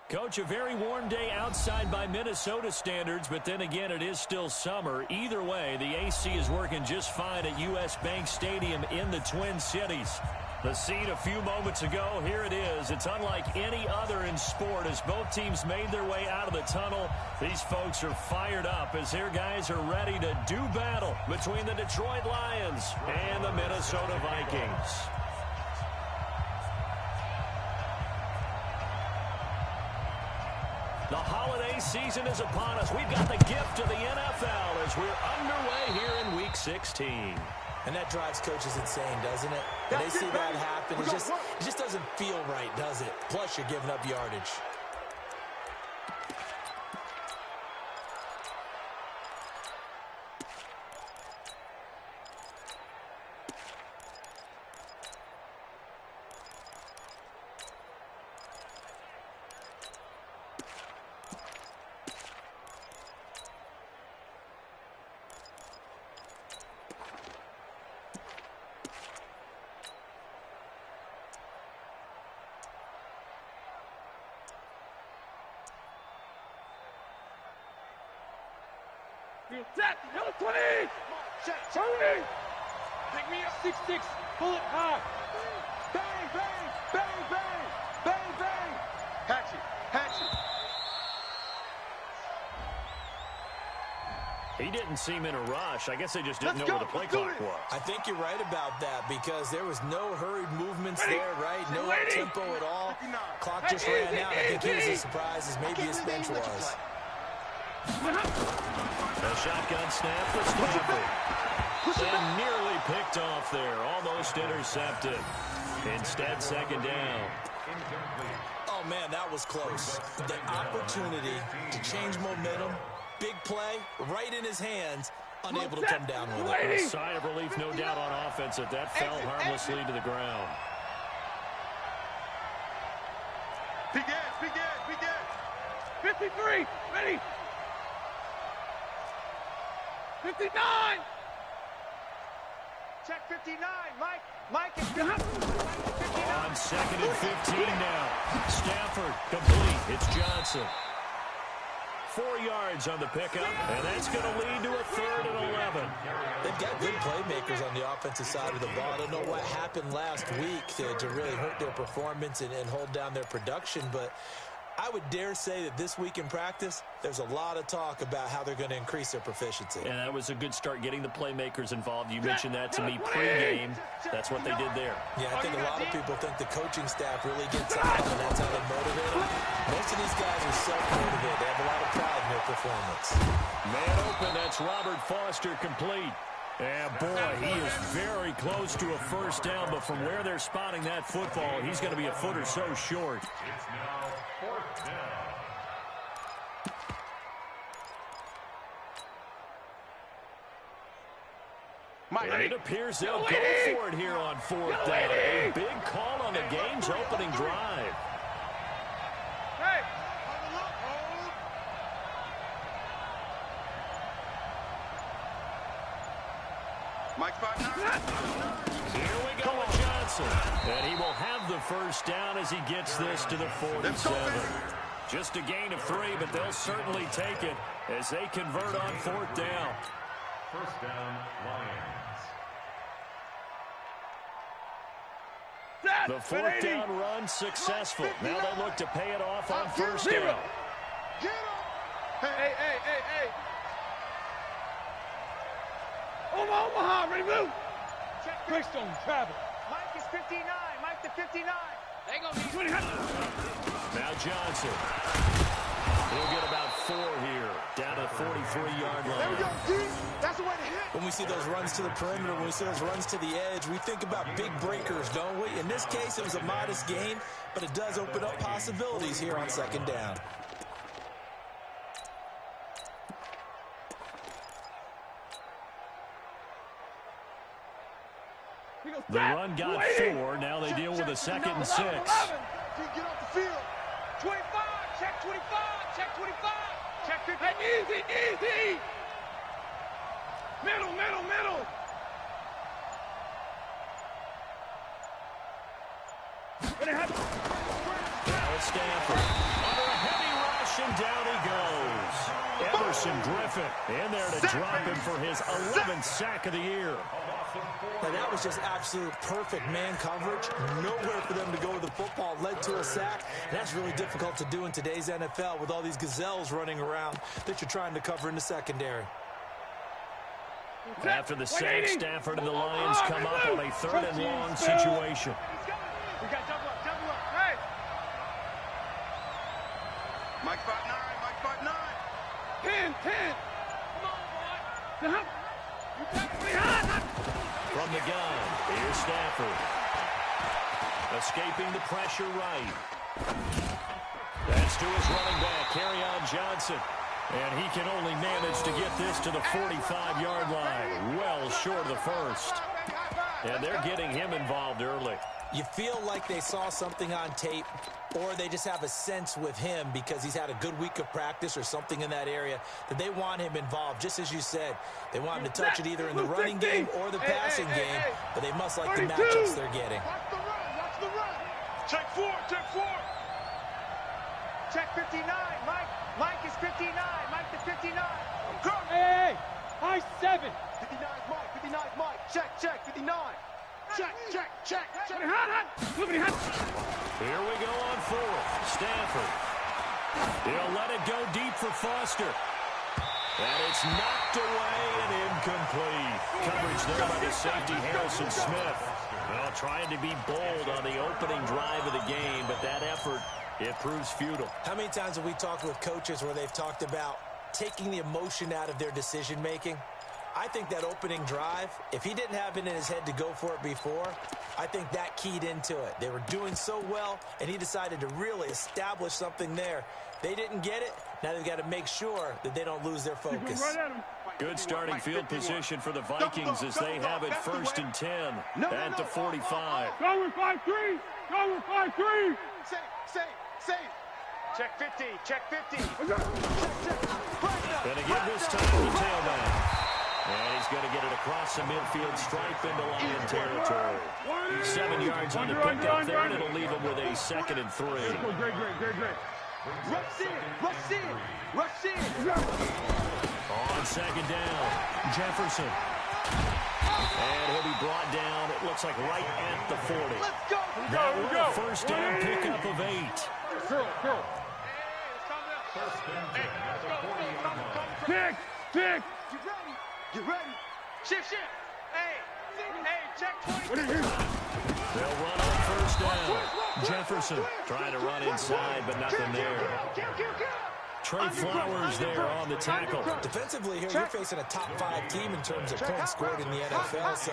Coach, a very warm day outside by Minnesota standards, but then again, it is still summer. Either way, the AC is working just fine at U.S. Bank Stadium in the Twin Cities. The scene a few moments ago, here it is. It's unlike any other in sport as both teams made their way out of the tunnel. These folks are fired up as their guys are ready to do battle between the Detroit Lions and the Minnesota Vikings. The holiday season is upon us. We've got the gift of the NFL as we're underway here in Week 16. And that drives coaches insane, doesn't it? When they see that happen, it just doesn't feel right, does it? Plus, you're giving up yardage. Set, yellow 20! Check, Tony! Pick me up, 6-6, pull it high. Bang, bang, bang, bang, bang, bang. Hatchet, hatchet. He didn't seem in a rush. I guess they just didn't know where the play clock was. I think you're right about that because there was no hurried movements there, right? No tempo at all. Clock just ran out. I think he was as surprised as maybe his bench was. A shotgun snap for Stafford. And nearly picked off there. Almost intercepted. Instead, second down. Oh, man, that was close. The opportunity to change momentum, big play, right in his hands, unable to come down with it. A sigh of relief, no doubt, on offense if that fell harmlessly to the ground. Begin. 53, ready. 59! Check 59, Mike is 59. On second and 15 now. Stafford complete. It's Johnson. 4 yards on the pickup, and that's going to lead to a 3rd and 11. They've got good playmakers on the offensive side of the ball. I don't know what happened last week to really hurt their performance and hold down their production, but I would dare say that this week in practice, there's a lot of talk about how they're going to increase their proficiency. And that was a good start getting the playmakers involved. You mentioned that to me pregame. That's what they did there. Yeah, I think a lot of people think the coaching staff really gets on them, and that's how they motivate them. Most of these guys are self-motivated. They have a lot of pride in their performance. Man open, that's Robert Foster complete. And boy, he is very close to a first down, but from where they're spotting that football, he's going to be a foot or so short. It's now 4th down. And it appears they'll go for it here on 4th down. A big call on the game's opening drive. Hey! Mike 5-9. Here we go with Johnson. And he will have the first down as he gets this to the 47. Just a gain of 3, but they'll certainly take it as they convert on 4th down. First down, Lions. The 4th down run successful. Now they look to pay it off on first down. Get him! Hey! Omaha, ready, move! Greystone, travel. Mike is 59. Mike to 59. They gonna need 20. Now Johnson. He'll get about 4 here. Down to the 43-yard line. There we go, D. That's the way to hit. When we see those runs to the perimeter, when we see those runs to the edge, we think about big breakers, don't we? In this case, it was a modest gain, but it does open up possibilities here on second down. The run got 4. Now they deal with a 2nd and 6. Get off the field. 25. Check 25. Check 25. Check 50. Easy. Middle. What happened? Now it's Stafford. Under and down he goes. Emerson Griffin in there to drop him for his 11th sack of the year. And that was just absolute perfect man coverage. Nowhere for them to go with the football. Led to a sack. And that's really difficult to do in today's NFL with all these gazelles running around that you're trying to cover in the secondary. After the sack, Stafford and the Lions come up on a 3rd and long situation. We got double up, hey! Mike 5'9", Mike 5'9". 10. Come on, boy. From the gun, here's Stafford. Escaping the pressure right. That's to his running back, Kerryon Johnson. And he can only manage to get this to the 45-yard line. Well short of the first. And they're getting him involved early. You feel like they saw something on tape, or they just have a sense with him because he's had a good week of practice or something in that area that they want him involved. Just as you said, they want him to touch it either in the running game or the passing game, but they must like the matchups they're getting. Watch the run. Check 4. Check 59, Mike. Mike is 59. Mike to 59. Go. Hey. High 7. 59's Mike. 59's Mike. Check. 59. Check. Here we go on 4th. Stafford. He'll let it go deep for Foster. And it's knocked away and incomplete. Coverage there by the safety, Harrison Smith. Well, trying to be bold on the opening drive of the game, but that effort, it proves futile. How many times have we talked with coaches where they've talked about taking the emotion out of their decision-making? I think that opening drive, if he didn't have it in his head to go for it before, I think that keyed into it. They were doing so well, and he decided to really establish something there. They didn't get it. Now they've got to make sure that they don't lose their focus. Good starting field position for the Vikings as they have it 1st and 10 at the 45. Go with 5-3. Safe. Check 50. Gonna give this time to the tailback. And he's going to get it across the midfield stripe into Lion territory. 7 yards on the pickup there, and it'll leave him with a 2nd and 3. Great. Rush in. On 2nd down, Jefferson. And he'll be brought down, it looks like right at the 40. Let's go. That will a 1st down pickup of 8. Girl. Kick. Get ready. Shift. Hey, check 20. They'll run on 1st down. Jefferson trying to run inside, but nothing there. Trey Flowers there on the tackle. Defensively here, you're facing a top 5 team in terms of points scored in the NFL. So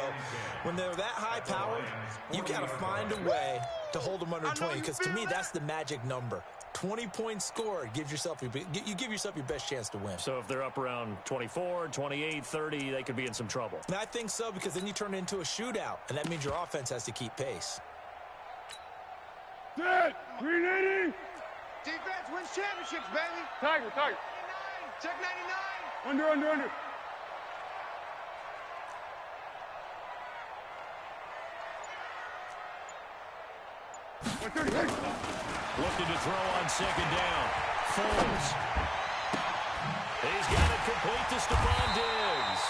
when they're that high powered, you got to find a way to hold them under 20. Because to me, that's the magic number. 20 points scored gives yourself you give yourself your best chance to win. So if they're up around 24, 28, 30, they could be in some trouble. And I think so, because then you turn it into a shootout, and that means your offense has to keep pace. Set. 380. Defense wins championships, baby. Tiger. Check 99. Under. Looking to throw on 2nd down. Foles. He's got it complete to Stephon Diggs.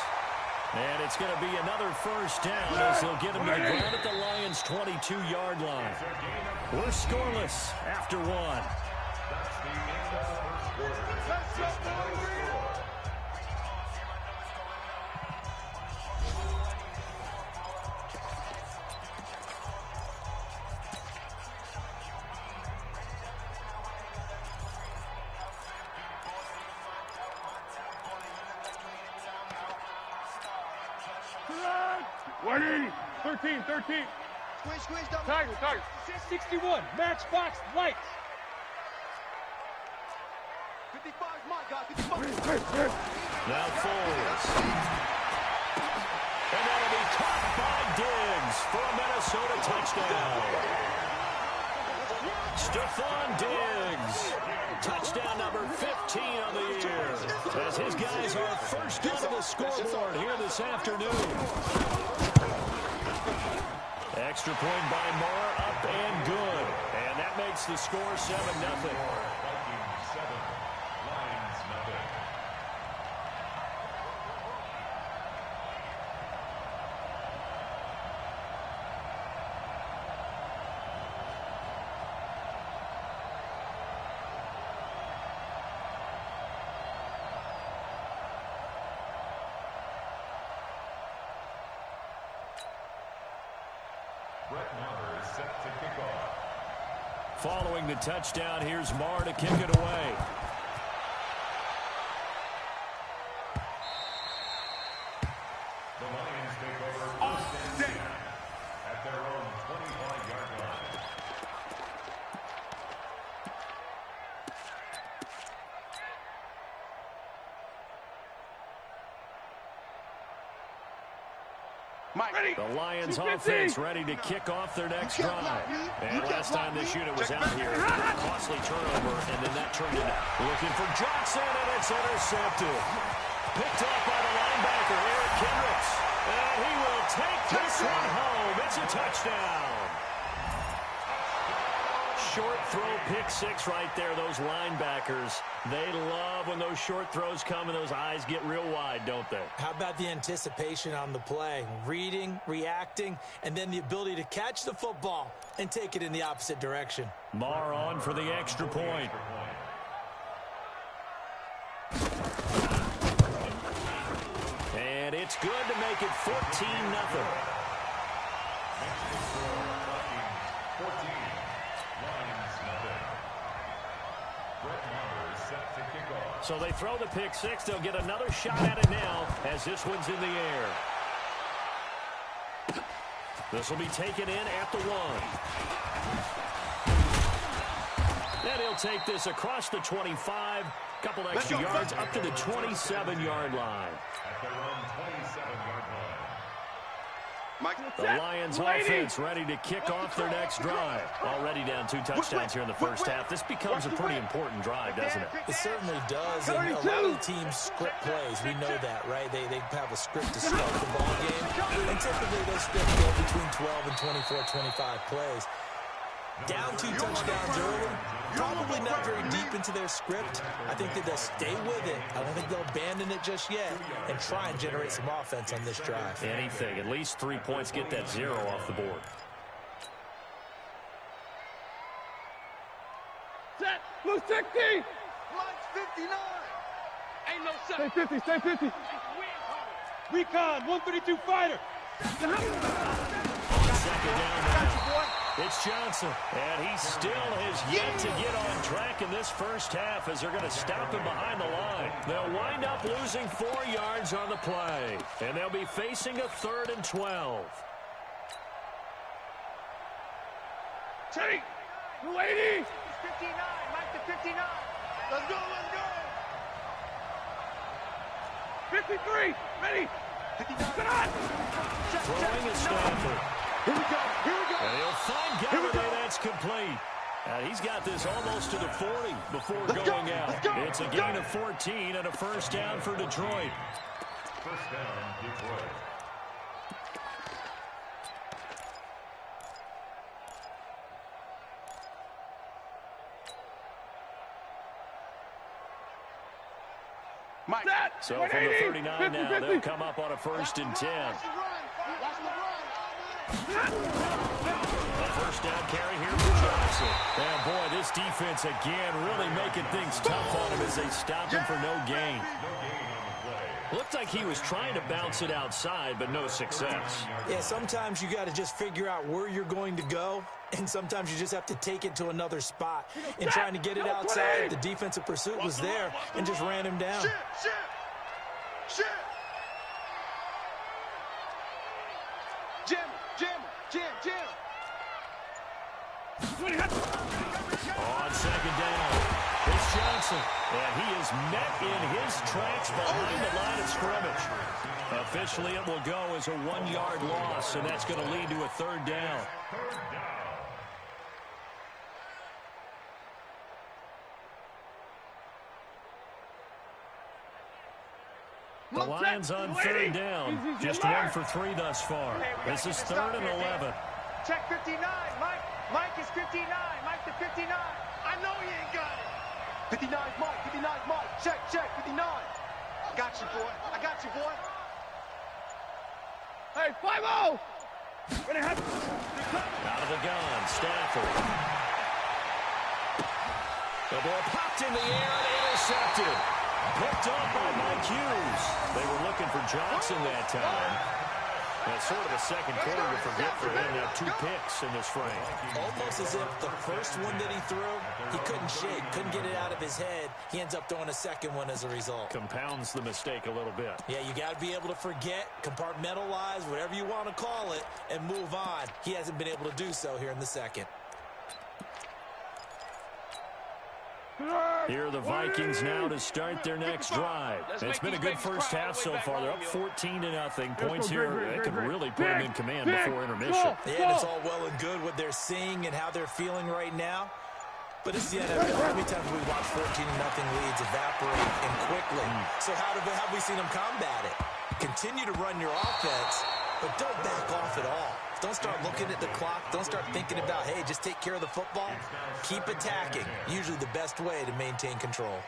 And it's going to be another 1st down as they'll get him to the ground at the Lions' 22-yard line. We're scoreless after 1. Let's go, boys. Waiting. 13. Squish, double. Tiger. 61, matchbox lights. 55 is my guy, 55. Now Foles. And that'll be caught by Diggs for a Minnesota touchdown. Stephon Diggs. Touchdown number 15 on the year. As his guys are first onto the scoreboard here this afternoon. Extra point by Moore, up and good. And that makes the score 7-0. Following the touchdown, here's Marr to kick it away. The Lions take over first and 10 at their own 25-yard line. The Lions offense ready to kick off their next drive. And last time this unit was out here, a costly turnover, and then that turned into looking for Johnson, and it's intercepted. Picked off by the linebacker, Eric Kendricks. And he will take this one home. It's a touchdown. Short throw, pick six right there, those linebackers. They love when those short throws come and those eyes get real wide, don't they? How about the anticipation on the play? Reading, reacting, and then the ability to catch the football and take it in the opposite direction. Marr on for the extra point. And it's good to make it 14-0. So they throw the pick six. They'll get another shot at it now as this one's in the air. This will be taken in at the 1. And he'll take this across the 25. Couple extra yards up to the 27-yard line. At their own 27-yard line. The Lions offense ready to kick off their next drive. Already down 2 touchdowns here in the first half. This becomes a pretty important drive, doesn't it? It certainly does. And a lot of the teams script plays. We know that, right? They have a script to start the ball game. And typically those scripts go between 12 and 24, 25 plays. Down 2 touchdowns early, probably not very deep into their script. I think that they'll stay with it. I don't think they'll abandon it just yet and try and generate some offense on this drive. Anything. At least 3 points, get that 0 off the board. Set. Blue 60. Lights 59. Ain't no set. Stay 50. Stay 50. Recon. 132 fighter. Second down now. It's Johnson, and he still has yet to get on track in this first half as they're going to stop him behind the line. They'll wind up losing 4 yards on the play, and they'll be facing a 3rd and 12. Teddy, 280. 59, Mike to 59. Let's go, let's go. 53, ready. 59. Throwing is Stanford. Here we go, here we go. And he'll find Galladay. That's complete. He's got this almost to the 40 before going out. It's a gain of 14 and a first down for Detroit. First down, Detroit. Mike. So from the 39 now, they'll come up on a 1st and 10. A first down carry here for Johnson. And boy, this defense again really making things tough on him as they stop him for no gain. Looked like he was trying to bounce it outside, but no success. Yeah, sometimes you got to just figure out where you're going to go, and sometimes you just have to take it to another spot. And trying to get it outside, the defensive pursuit was there and just ran him down. Shit. Jim. On second down, it's Johnson. And he is met in his tracks behind the line of scrimmage. Officially, it will go as a 1-yard loss, and that's going to lead to a 3rd down. The Lions on 3rd down. Just 1 for 3 thus far. This is 3rd and 11. Check 59, Mike. Mike is 59. Mike to 59. I know he ain't got it. 59 Mike. Check, 59. I got you, boy. Hey, 5-0. Out of the gun, Stafford. The ball popped in the air and intercepted. Picked up by Mike Hughes. They were looking for Johnson that time. That's sort of a second quarter to forget for him. Now 2 picks in this frame. Almost as if the first one that he threw, he couldn't shake, couldn't get it out of his head. He ends up throwing a second one as a result. Compounds the mistake a little bit. Yeah, you got to be able to forget, compartmentalize, whatever you want to call it, and move on. He hasn't been able to do so here in the second. Here are the Vikings now to start their next drive. It's been a good first half so far. They're up 14-0. Points here that could really put them in command before intermission. Yeah, and it's all well and good what they're seeing and how they're feeling right now. But it's the NFL. How many times have we watched 14-0 leads evaporate and quickly? So how have we seen them combat it? Continue to run your offense, but don't back off at all. Don't start looking at the clock. Don't start thinking about, hey, just take care of the football. Keep attacking. Usually the best way to maintain control.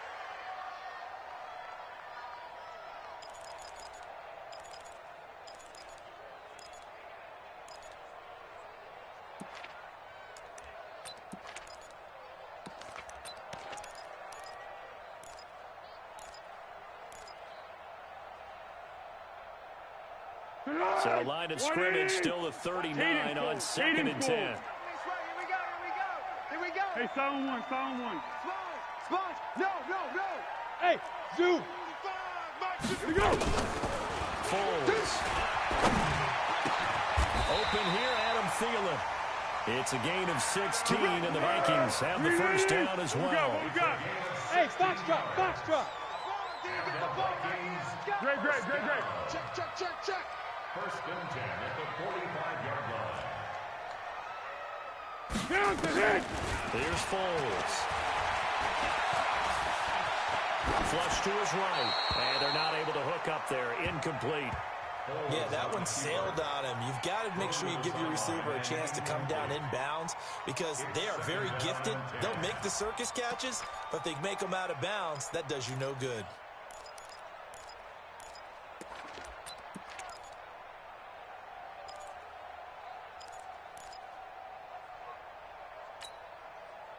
So line of scrimmage still a 39 on 2nd and 10. Here we go. Hey, silent one. Sponge. No. Hey, Zoo. Here we go. Foles. Open here, Adam Thielen. It's a gain of 16, and the Vikings have the first down as well. What we got? Hey, Foxtrot. Great. Check. First and 10 at the 45-yard line. Down to hit. Here's Foles. Flush to his right, and they're not able to hook up there. Incomplete. Yeah, that one sailed on him. You've got to make sure you give your receiver a chance to come down inbounds because they are very gifted. They'll make the circus catches, but they make them out of bounds. That does you no good.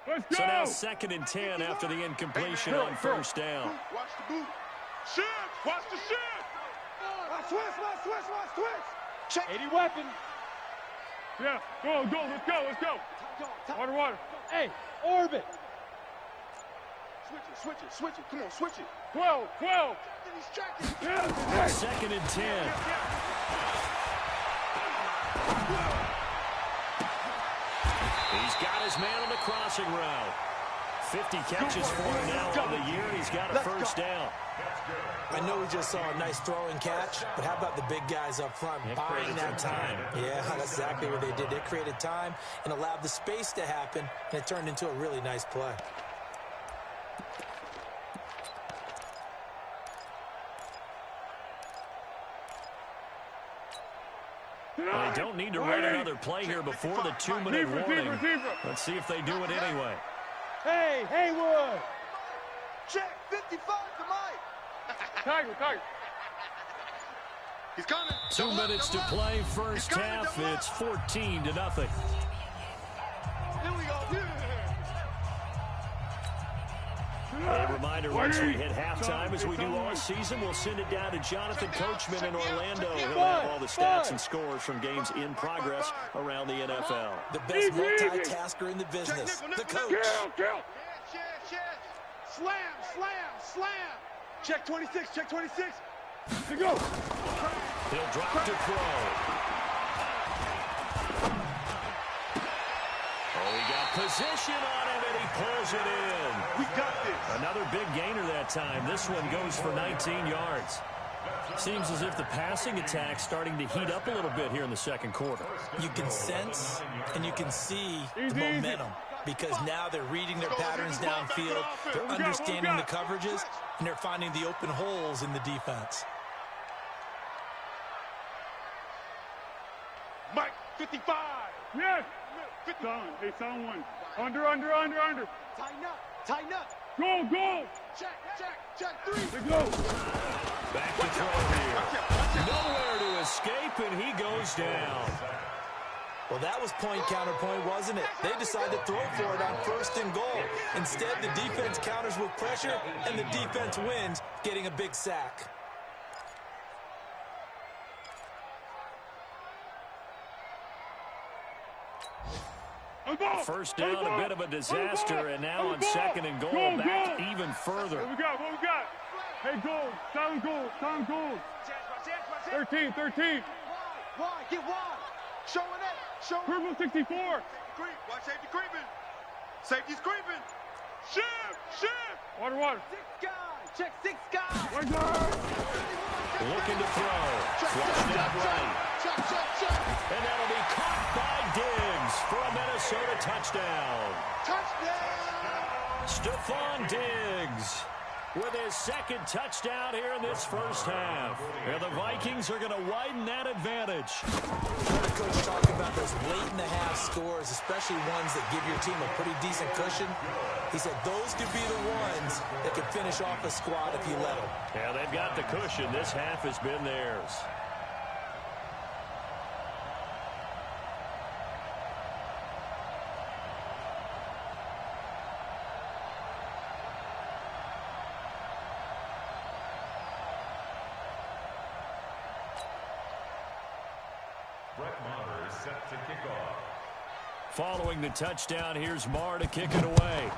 Let's go. So now 2nd and 10 after the incompletion on first down. Watch the boot. Watch the shift. Switch. Check. 80 weapon. Yeah, go. Let's go. Water. Hey, orbit. Switch it. Come on, switch it. 12. He's checking. 2nd and 10. He's got his man on the crossing route. 50 catches for him now on the year. He's got a first down. I know we just saw a nice throwing catch, but how about the big guys up front buying that time? Yeah, that's exactly what they did. They created time and allowed the space to happen, and it turned into a really nice play. Well, they don't need to run another play here before the 2-minute warning. Let's see if they do it anyway. Hey, Haywood. Check. 55 to Mike. Tiger. He's coming. 2 minutes to play first half. It's 14-0. Here we go. A reminder, once we hit halftime, as we do all season, we'll send it down to Jonathan Coachman in Orlando. He'll have all the stats and scores from games in progress around the NFL. The best multitasker in the business, the coach. Kill. Slam. Check 26. Let's go. He'll drop to throw. Oh, he got position on him, and he pulls it in. We got this. Another big gainer that time. This one goes for 19 yards. Seems as if the passing attack's starting to heat up a little bit here in the second quarter. You can sense and you can see the momentum because now they're reading their patterns downfield, they're understanding the coverages, and they're finding the open holes in the defense. Mike, 55. Yes. Hey, someone. Under. Tighten up. Go. Check 3. Let's go. Back to throw here. Nowhere to escape, and he goes down. Well, that was point-counterpoint, wasn't it? They decided to throw for it on 1st and goal. Instead, the defense counters with pressure, and the defense wins, getting a big sack. First down, a bit of a disaster, and now on second and goal, back even further. What we got? Hey, goal. Sound goal. 13. Wide, get wide. Showing it. Purple 64. Watch safety creeping. Safety's creeping. Shift. Water. 6 guys. Check 6 guys. Looking to throw. Flushed out right. And that'll be caught by Diggs for a Minnesota touchdown. Stephon Diggs with his second touchdown here in this first half. And the Vikings are going to widen that advantage. The coach talking about those late-in-the-half scores, especially ones that give your team a pretty decent cushion. He said those could be the ones that could finish off a squad if you let them. Yeah, they've got the cushion. This half has been theirs. Set to kick off. Following the touchdown, here's Marr to kick it away.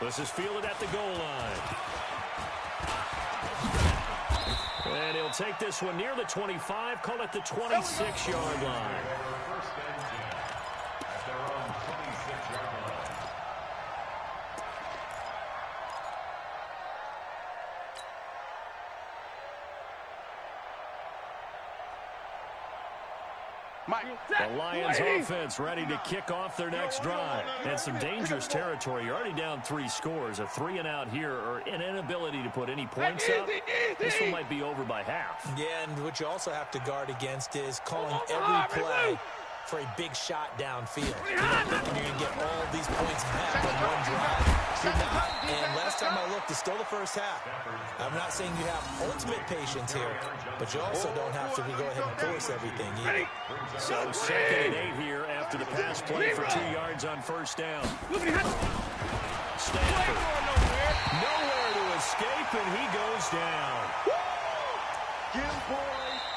This is fielded at the goal line. And he'll take this one near the 25, call it the 26-yard line. First and 10 at their own 26-yard line. The Lions offense ready to kick off their next drive. And some dangerous territory. You're already down 3 scores. A 3-and-out here or an inability to put any points up. This one might be over by half. Yeah, and what you also have to guard against is calling every play for a big shot downfield. You're not thinking you're going to get all these points back on one drive. You're not. And last time I looked, it's still the first half. I'm not saying you have ultimate patience here, but you also don't have to go ahead and force everything either. So second and 8 here after the pass play for 2 yards on first down. Stafford. Nowhere to escape, and he goes down.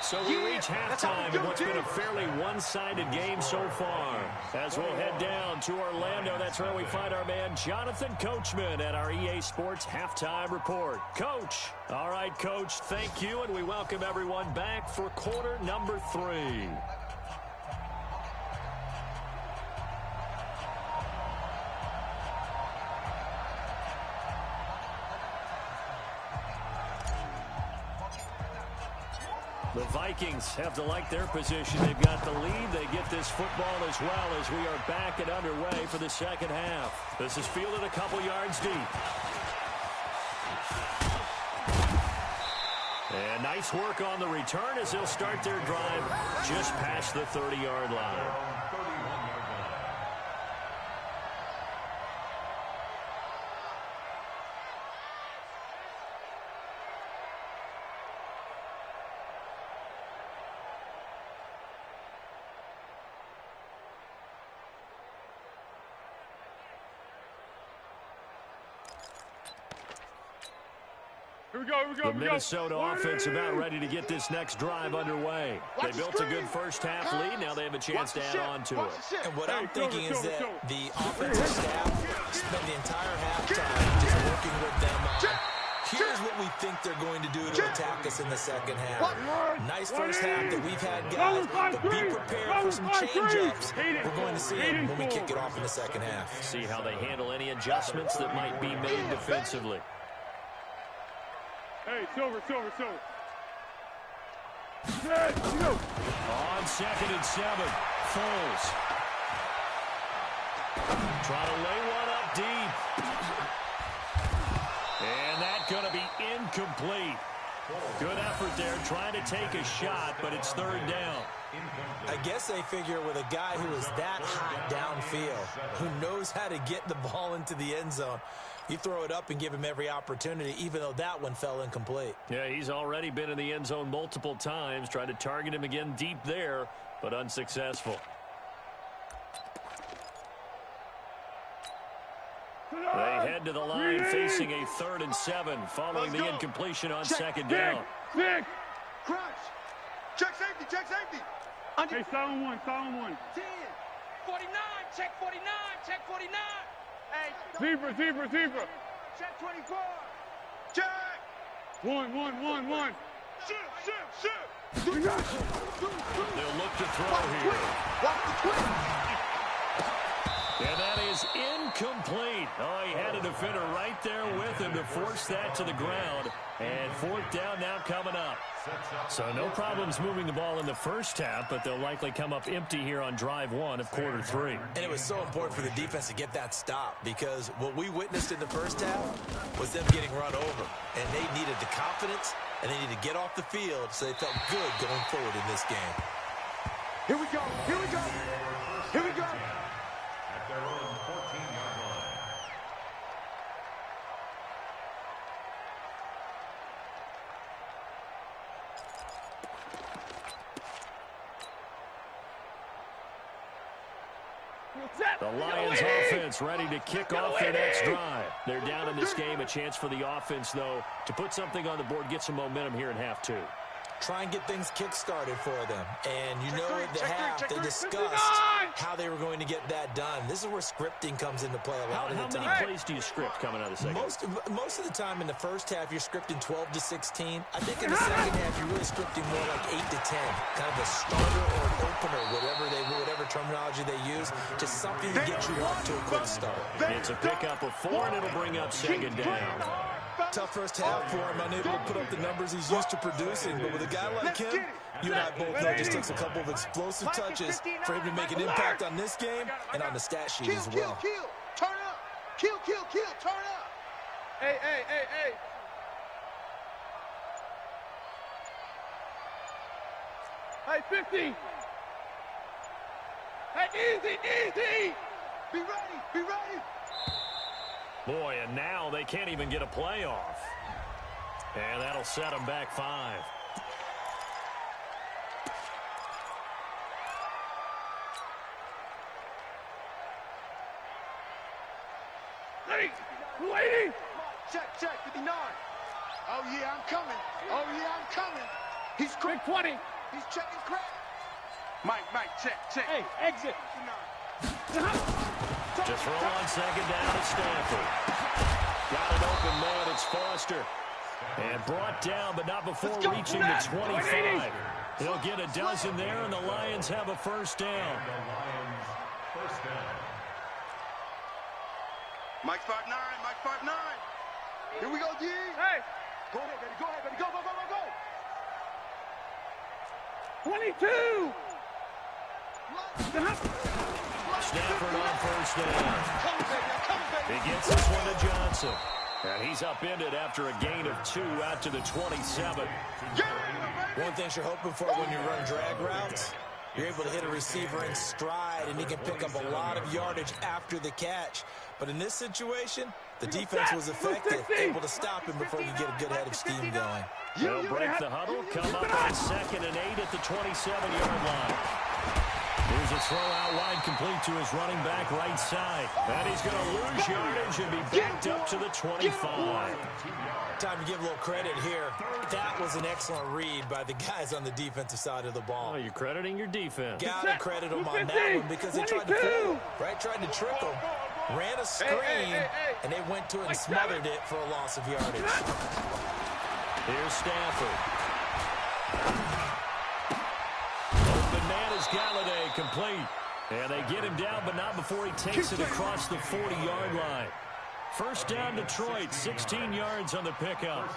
So we reach halftime in what's been a fairly one-sided game so far. As we'll head down to Orlando, that's where we find our man Jonathan Coachman at our EA Sports Halftime Report. Coach. All right, Coach, thank you, and we welcome everyone back for quarter number 3. The Vikings have to like their position. They've got the lead. They get this football as well as we are back and underway for the second half. This is fielded a couple yards deep. And nice work on the return as they'll start their drive just past the 30-yard line. The Minnesota offense about ready to get this next drive underway. They built a good first half lead. Now they have a chance to add on to it. And what I'm thinking is that the offensive staff spent the entire halftime just working with them on here's what we think they're going to do to attack us in the second half. Nice first half that we've had, guys, but be prepared for some change-ups. We're going to see them when we kick it off in the second half. See how they handle any adjustments that might be made defensively. Hey, Silver. On second and 7, Foles. Try to lay one up deep. And that's going to be incomplete. Good effort there, trying to take a shot, but it's third down. I guess they figure with a guy who is that hot downfield, who knows how to get the ball into the end zone, you throw it up and give him every opportunity, even though that one fell incomplete. Yeah, he's already been in the end zone multiple times, tried to target him again deep there, but unsuccessful. They head to the line facing a 3rd and 7 following the incompletion on second down. Crunch. Check safety. Hey, silent one, silent one. 10. 49, check 49, check 49. Hey, Zebra, zebra, zebra. check 24. Check. One. Shoot, shoot, shoot. They'll look to throw here. Watch the twin. And that is incomplete. Oh, he had a defender right there with him to force that to the ground. And fourth down now coming up. So no problems moving the ball in the first half, but they'll likely come up empty here on drive one of quarter three. And it was so important for the defense to get that stop because what we witnessed in the first half was them getting run over. And they needed the confidence, and they needed to get off the field so they felt good going forward in this game. Here we go. Here we go. Here we go. At their own 14-yard line. The Lions offense ready to kick off their next drive. They're down in this game. A chance for the offense, though, to put something on the board, get some momentum here in half two. Try and get things kick-started for them. And you know at the half they discussed how they were going to get that done. This is where scripting comes into play a lot of the time. How many plays do you script coming out of the second? Most of the time in the first half, you're scripting 12 to 16. I think in the second half, you're really scripting more like 8 to 10. Kind of a starter or an opener, whatever terminology they use. Just something to get you off to a quick start. It's a pickup of 4, and it'll bring up second down. Tough first half for him, unable to put up the numbers he's used to producing. But with a guy like him, you and I both know it just takes a couple of explosive touches for him to make an impact on this game and on the stat sheet as well. Kill, turn up. Kill, turn up. Hey. Hey, 50. Hey, easy. Be ready. Boy, and now they can't even get a play off. And that'll set them back 5. Lady. Check, 59. Oh, yeah, I'm coming. He's Big 20. He's checking crack. Mike, check. Hey, exit. To throw on second down at Stanford. Got an open man, it's Foster. And brought down, but not before reaching the 25. He'll get a dozen there, and the Lions have a first down. Mike 5'9". Here we go, D. Hey. Go ahead, baby. Go. 22. Stafford on first down. He gets this one to Johnson. And he's upended after a gain of 2 out to the 27. One thing you're hoping for when you run drag routes, you're able to hit a receiver in stride, and he can pick up a lot of yardage after the catch. But in this situation, the defense was effective, able to stop him before he could get a good head of steam going. They'll break the huddle, come up on 2nd and 8 at the 27-yard line. Here's a throw out wide, complete to his running back right side. And he's going to lose yardage and be backed up to the 25. Time to give a little credit here. That was an excellent read by the guys on the defensive side of the ball. Oh, you're crediting your defense. Got to credit them on that one because they tried to fool, right? Tried to trick them. Ran a screen, and they went to it and smothered it for a loss of yardage. Here's Stanford. Open man is Galladay, complete. And they get him down, but not before he takes it across the 40-yard line. First down, Detroit, 16 yards on the pickup.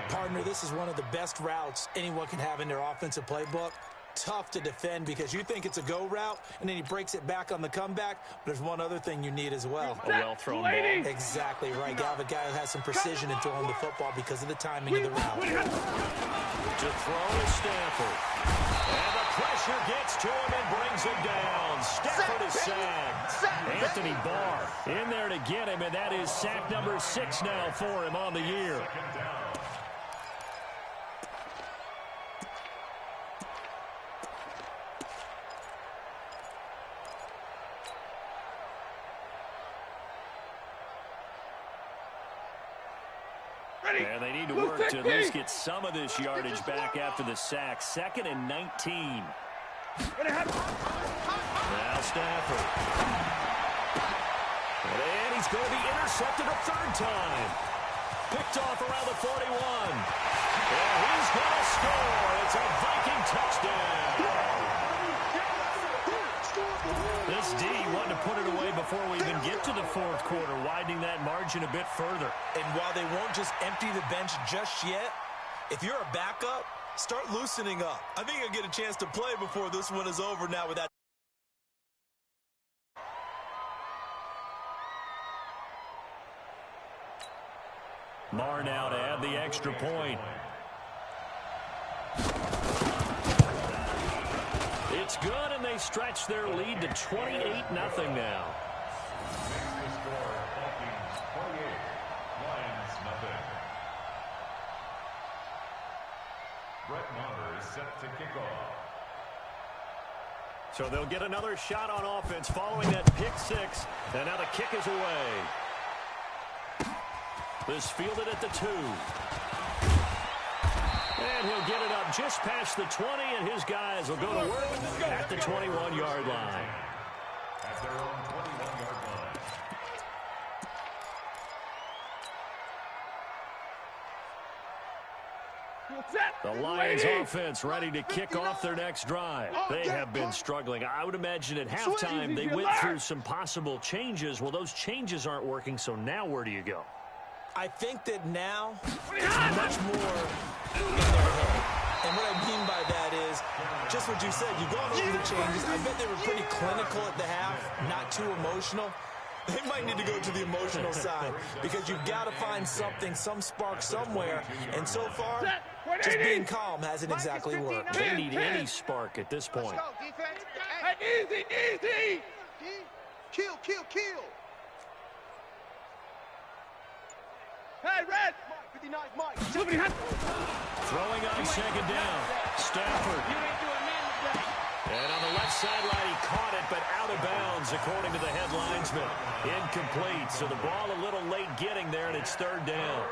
Partner, this is one of the best routes anyone can have in their offensive playbook. Tough to defend because you think it's a go route, and then he breaks it back on the comeback. But there's one other thing you need as well. A well-thrown ball. Exactly right. You have a guy who has some precision in throwing the football because of the timing of the route. To throw is Stanford. And the pressure gets to him and brings him down. Stafford is sacked. Anthony Barr in there to get him, and that is sack number 6 now for him on the year. And they need to work to at least get some of this yardage back after the sack. 2nd and 19. Now Stafford. And he's going to be intercepted a third time. Picked off around the 41. And he's going to score. It's a Viking touchdown. This D wanted to put it away before we even get to the fourth quarter, widening that margin a bit further. And while they won't just empty the bench just yet, if you're a backup, start loosening up. I think you'll get a chance to play before this one is over now with that. Marr now to add the extra point. It's good, and they stretch their lead to 28-0 now. Set to kick off. So they'll get another shot on offense following that pick six. And now the kick is away. This fielded at the 2. And he'll get it up just past the 20, and his guys will go to work at the 21-yard line. At their own 21-yard line. The Lions offense ready to kick off their next drive. They have been struggling. I would imagine at halftime they went through some possible changes. Well, those changes aren't working, so now where do you go? I think that now it's much more in their head. And what I mean by that is just what you said. You've gone over the changes. I bet they were pretty clinical at the half, not too emotional. They might need to go to the emotional side because you've got to find something, some spark somewhere. And so far, just being calm hasn't exactly worked. They need any spark at this point. Easy, easy. Kill, kill, kill. Hey, Red. 59, Mike. Throwing on second down. Stafford. And on the left sideline, he caught it, but out of bounds, according to the head linesman. Incomplete, so the ball a little late getting there, and it's third down.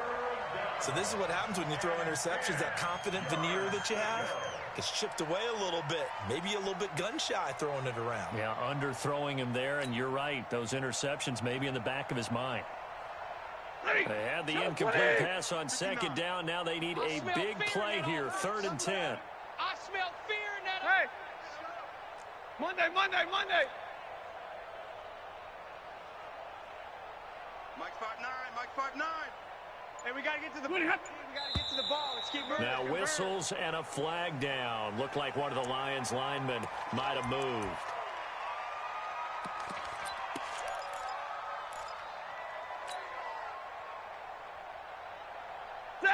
So this is what happens when you throw interceptions. That confident veneer that you have gets chipped away a little bit. Maybe a little bit gun-shy throwing it around. Yeah, underthrowing him there, and you're right. Those interceptions may be in the back of his mind. They had the incomplete pass on second down. Now they need a big play here, 3rd and 10. I smell fear in that. Hey. Monday. Mike 5'9". Hey, we got to get to the ball. Let's keep moving. Now whistles and a flag down. Looked like one of the Lions linemen might have moved.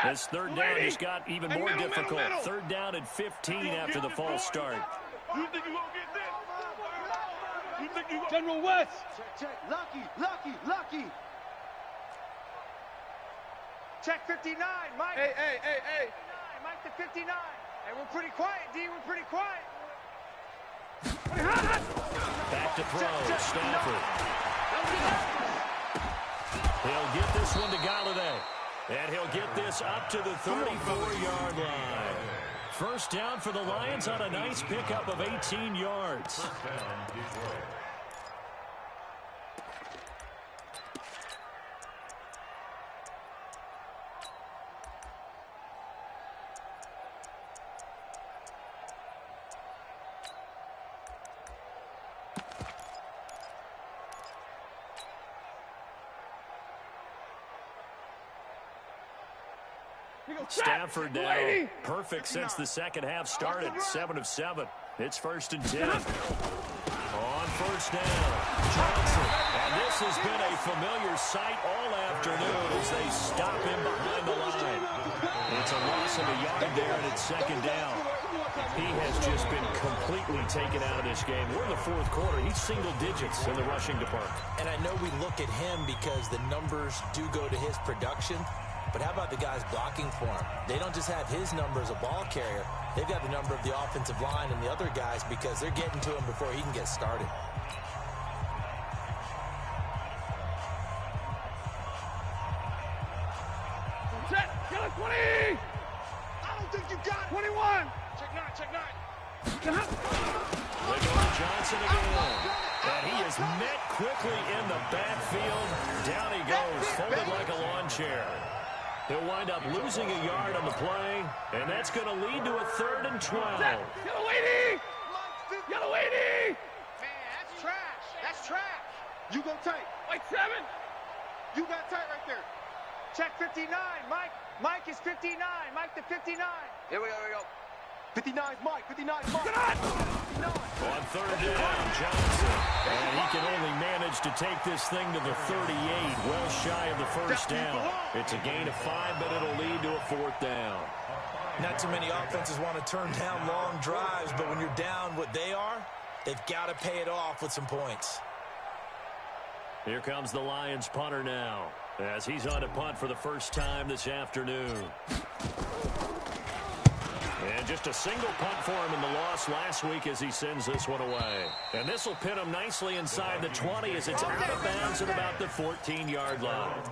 This third down just got even more difficult. Third down and 15 after the false start. You think you gonna get this? You think you gonna... General West. Check. Lucky. Check 59, Mike. Hey. Mike to 59. Hey, we're pretty quiet, D. We're pretty quiet. Back to throw. Stafford. He'll get this one to Galladay. And he'll get this up to the 34-yard line. First down for the Lions on a nice pickup of 18 yards. Stafford now perfect since the second half started. 7 of 7. It's 1st and 10. On first down, Johnson. And this has been a familiar sight all afternoon as they stop him behind the line. It's a loss of a yard there, and it's 2nd down. He has just been completely taken out of this game. We're in the 4th quarter. He's single digits in the rushing department. And I know we look at him because the numbers do go to his production. But how about the guys blocking for him? They don't just have his number as a ball carrier. They've got the number of the offensive line and the other guys because they're getting to him before he can get started. Set. Get it, 20. I don't think you got it. 21. Check 9. Johnson again. And he is met quickly in the backfield. Down he goes, folded like a lawn chair. He'll wind up losing a yard on the play, and that's going to lead to a 3rd and 12. Yellow 80! Yellow 80! Man, that's trash. That's trash. You go tight. White 7. You got tight right there. Check 59. Mike. Mike is 59. Mike to 59. Here we go. 59's Mike. 59's Mike. 59. On 3rd down, Johnson. And he can only manage to take this thing to the 38, well shy of the 1st down. It's a gain of 5, but it'll lead to a 4th down. Not too many offenses want to turn down long drives, but when you're down what they are, they've got to pay it off with some points. Here comes the Lions punter now, as he's on to punt for the first time this afternoon. And just a single punt for him in the loss last week as he sends this one away. And this will pin him nicely inside the 20 as it's out of bounds at about the 14-yard line.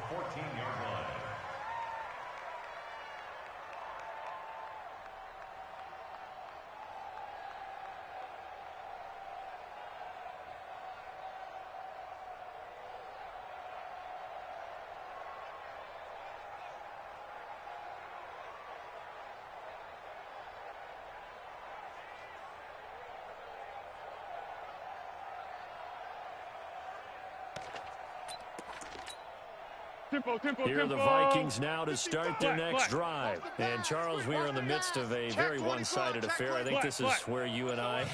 Here are the Vikings now to start their next drive. And, Charles, we are in the midst of a very one-sided affair. I think this is where you and I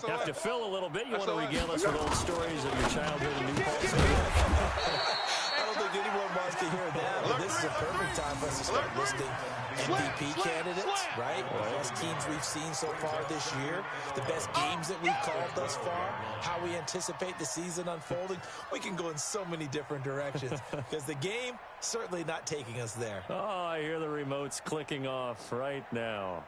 have to fill a little bit. You want to regale us with old stories of your childhood in New Paltz? I don't think anyone wants to hear that, but this is a perfect time for us to start listing MVP candidates, right? The best teams we've seen so far this year, the best games that we've called thus far, how we anticipate the season unfolding. We can go in so many different directions because the game certainly not taking us there. Oh, I hear the remotes clicking off right now.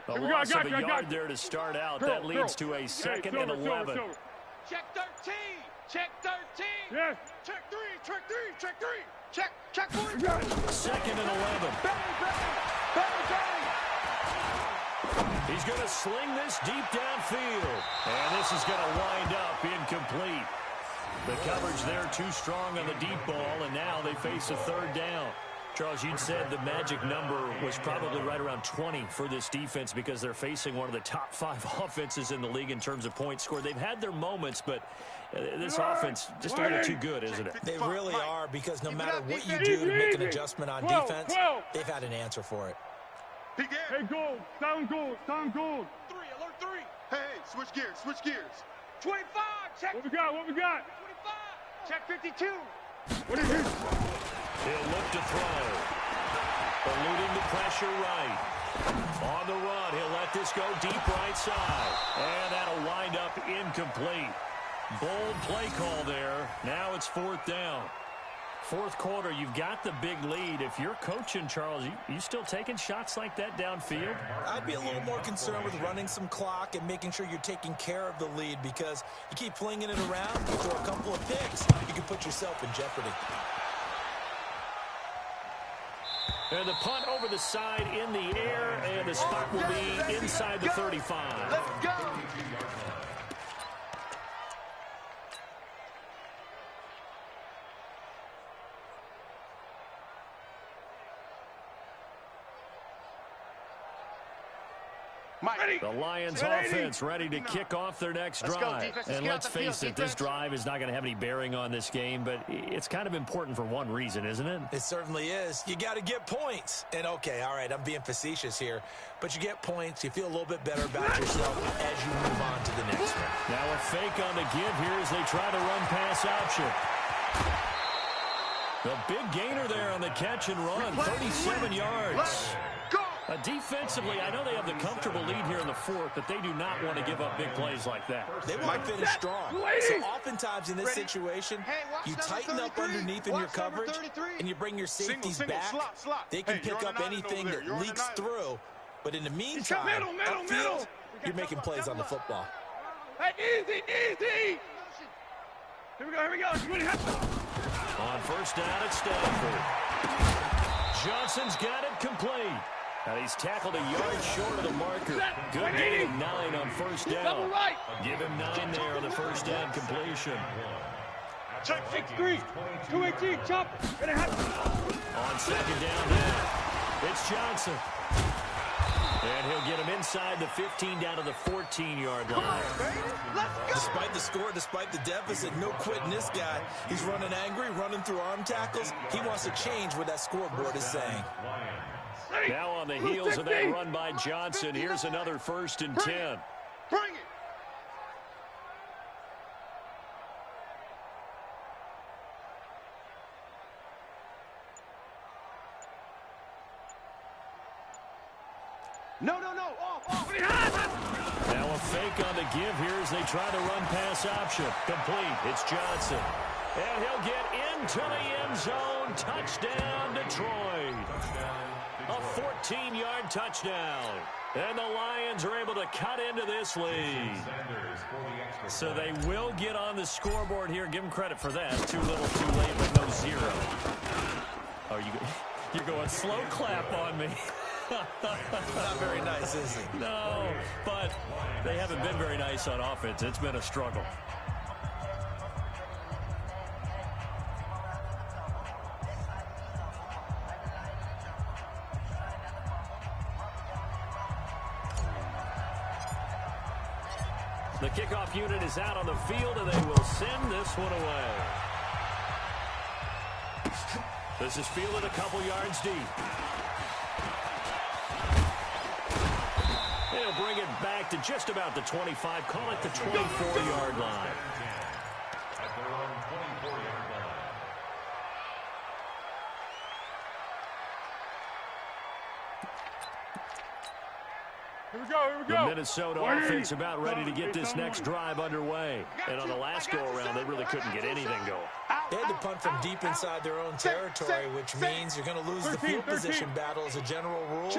A loss of a yard there to start out. That leads to a 2nd and 11. Check 13. Check 13. Yes. Check 3. Check 3. Check 3. Check 4. 2nd and 11. Bang, bang. Bang, bang. He's going to sling this deep downfield. And this is going to wind up incomplete. The coverage there too strong on the deep ball, and now they face a 3rd down. Charles, you'd said the magic number was probably right around 20 for this defense because they're facing one of the top 5 offenses in the league in terms of points scored. They've had their moments, but this offense just a little too good, isn't it? They really are, because no matter what you do to make an adjustment on defense, they've had an answer for it. Hey, goal. Down goal. 3. Alert 3. Hey, switch gears. 25. Check. What we got? 25. Check 52. What is this? He'll look to throw. Eluding the pressure right. On the run, he'll let this go deep right side. And that'll wind up incomplete. Bold play call there. Now it's 4th down. 4th quarter, you've got the big lead. If you're coaching, Charles, you still taking shots like that downfield? I'd be a little more concerned with running some clock and making sure you're taking care of the lead, because you keep flinging it around, you throw a couple of picks, you can put yourself in jeopardy. And the punt over the side in the air, and the spot will be inside the 35. Let's go. The Lions offense ready to kick off their next drive. And let's face it, this drive is not going to have any bearing on this game, but it's kind of important for one reason, isn't it? It certainly is. You got to get points. And okay, all right, I'm being facetious here, but you get points, you feel a little bit better about yourself as you move on to the next one. Now a fake on the give here as they try to run pass option. The big gainer there on the catch and run, 37 yards. Defensively, I know they have the comfortable lead here in the 4th, but they do not want to give up big plays like that. They want to finish strong. So oftentimes in this situation, you tighten up underneath in your coverage, and you bring your safeties back. They can pick up anything that leaks through. But in the meantime, upfield, you're making plays on the football. Hey, easy. Here we go. On 1st down at Stanford. Johnson's got it complete. And he's tackled a yard short of the marker. Good gain of 9 on first down. Give him 9 there on the first down completion. Check 6-3. 218. Chop. On second down now, it's Johnson. And he'll get him inside the 15 down to the 14-yard line. Despite the score, despite the deficit, no quitting this guy. He's running angry, running through arm tackles. He wants to change what that scoreboard is saying. Now on the heels of that run by Johnson, here's another 1st and 10. Bring it. No. Off. Now a fake on the give here as they try to run pass option. Complete. It's Johnson. And he'll get into the end zone. Touchdown, Detroit. A 14-yard touchdown. And the Lions are able to cut into this lead. So they will get on the scoreboard here. Give them credit for that. Too little, too late, but no 0. Oh, you're going slow clap on me. Not very nice, is it? No, but they haven't been very nice on offense. It's been a struggle. The kickoff unit is out on the field, and they will send this one away. This is fielded a couple yards deep. They'll bring it back to just about the 25. Call it the 24-yard line. At their own 24-yard line. Here we go. The Minnesota offense about ready to get this next drive underway. And on the last go-around, they really couldn't get anything going. They had to punt from deep inside their own territory, which means you're going to lose the field position battle as a general rule.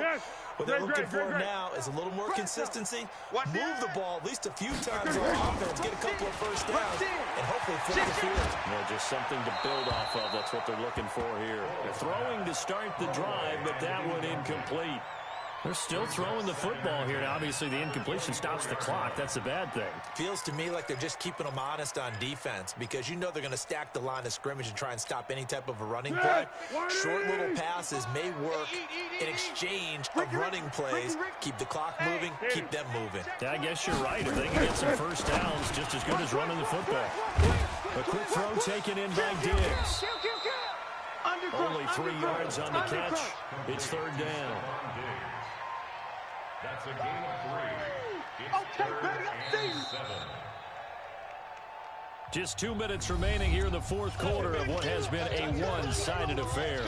What they're looking for now is a little more consistency, move the ball at least a few times on offense, get a couple of first downs, and hopefully flip the field. Yeah, just something to build off of. That's what they're looking for here. They're throwing to start the drive, but that one incomplete. They're still throwing the football here. Now, obviously, the incompletion stops the clock. That's a bad thing. Feels to me like they're just keeping them honest on defense because you know they're going to stack the line of scrimmage and try and stop any type of a running play. Short little passes may work in exchange of running plays. Keep the clock moving, keep them moving. Yeah, I guess you're right. If they can get some first downs, just as good as running the football. A quick throw taken in by Diggs. Only 3 yards on the catch. It's 3rd down. That's a gain of 3. It's 3rd and 7. Just 2 minutes remaining here in the 4th quarter of what has been a one-sided affair.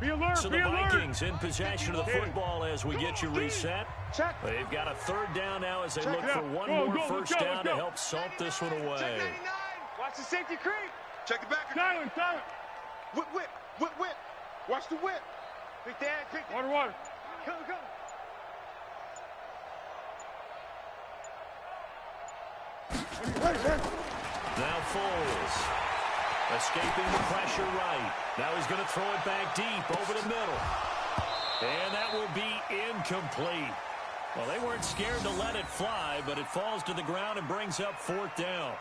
Be alert, So the Vikings in possession of the football as we get you reset. They've got a 3rd down now as they look for one more first down to help salt this one away. Watch the safety creep. Check the back. Silent. Whip. Watch the whip. Big Dan, Water. Come. Now Foles. Escaping the pressure right. Now he's going to throw it back deep over the middle. And that will be incomplete. Well, they weren't scared to let it fly, but it falls to the ground and brings up 4th down.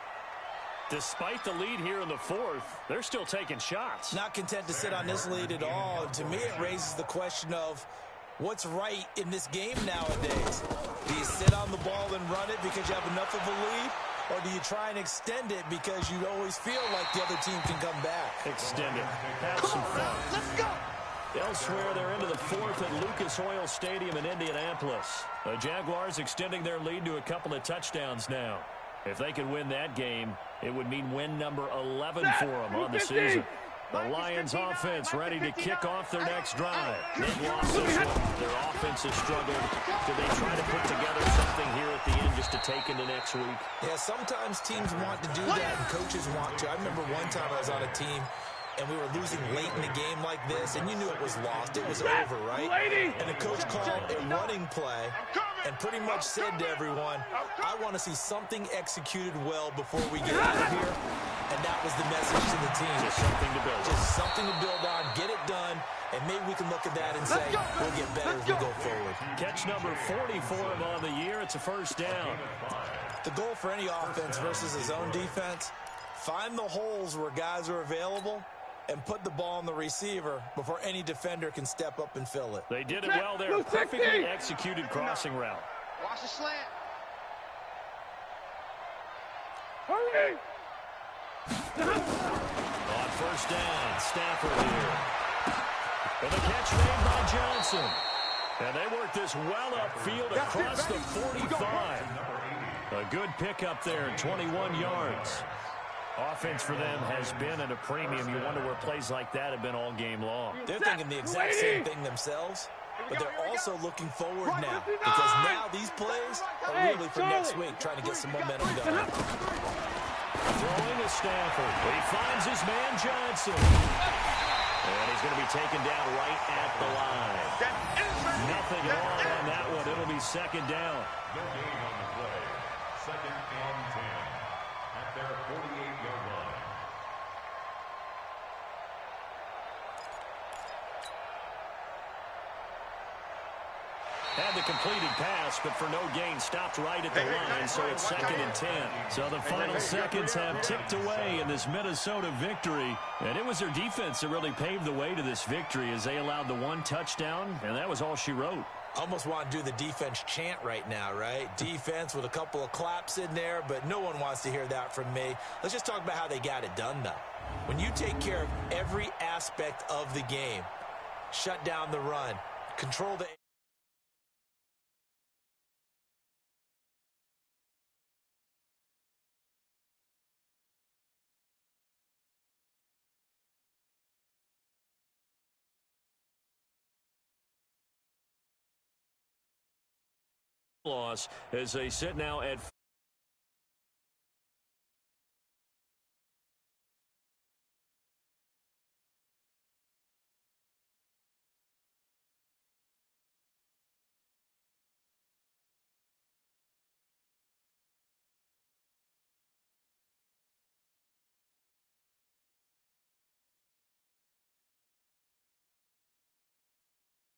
Despite the lead here in the 4th, they're still taking shots. Not content to sit on this lead at all. To me, it raises the question of what's right in this game nowadays. Do you sit on the ball and run it because you have enough of a lead? Or do you try and extend it because you always feel like the other team can come back? Extend it. Have some fun. Let's go. Elsewhere, they're into the 4th at Lucas Oil Stadium in Indianapolis. The Jaguars extending their lead to a couple of touchdowns now. If they could win that game, it would mean win number 11 for them on the season. The Lions offense ready to kick off their next drive. They've lost this one. Their offense has struggled. Do they try to put together something here at the end just to take into next week? Yeah, sometimes teams want to do that and coaches want to. I remember one time I was on a team and we were losing late in the game like this, and you knew it was lost. It was over, right? And the coach called a running play and pretty much said to everyone, I want to see something executed well before we get out of here. And that was the message to the team. Just something to build on. Just something to build on, get it done, and maybe we can look at that and say, we'll get better as we go forward. Catch number 40 for him on the year. It's a first down. The goal for any offense versus his own defense, find the holes where guys are available and put the ball on the receiver before any defender can step up and fill it. They did it well there. Perfectly executed crossing route. Watch the slant. Hurry! On first down, Stafford here. And the catch made by Johnson. And they work this well upfield across the 45. A good pickup there, 21 yards. Offense for them has been at a premium. You wonder where plays like that have been all game long. They're thinking the exact same thing themselves, but they're also looking forward now, because now these plays are really for next week, trying to get some momentum going. Throwing to Stafford. He finds his man Johnson. And he's going to be taken down right at the line. Nothing wrong on that one. It'll be second down. No gain on the play. Second and 10 at their 48-yard line. Had the completed pass, but for no gain, stopped right at the line, so it's second and 10. So the final seconds have ticked away in this Minnesota victory, and it was their defense that really paved the way to this victory as they allowed the one touchdown, and that was all she wrote. Almost want to do the defense chant right now, right? Defense with a couple of claps in there, but no one wants to hear that from me. Let's just talk about how they got it done, though. When you take care of every aspect of the game, shut down the run, control the loss as they sit now at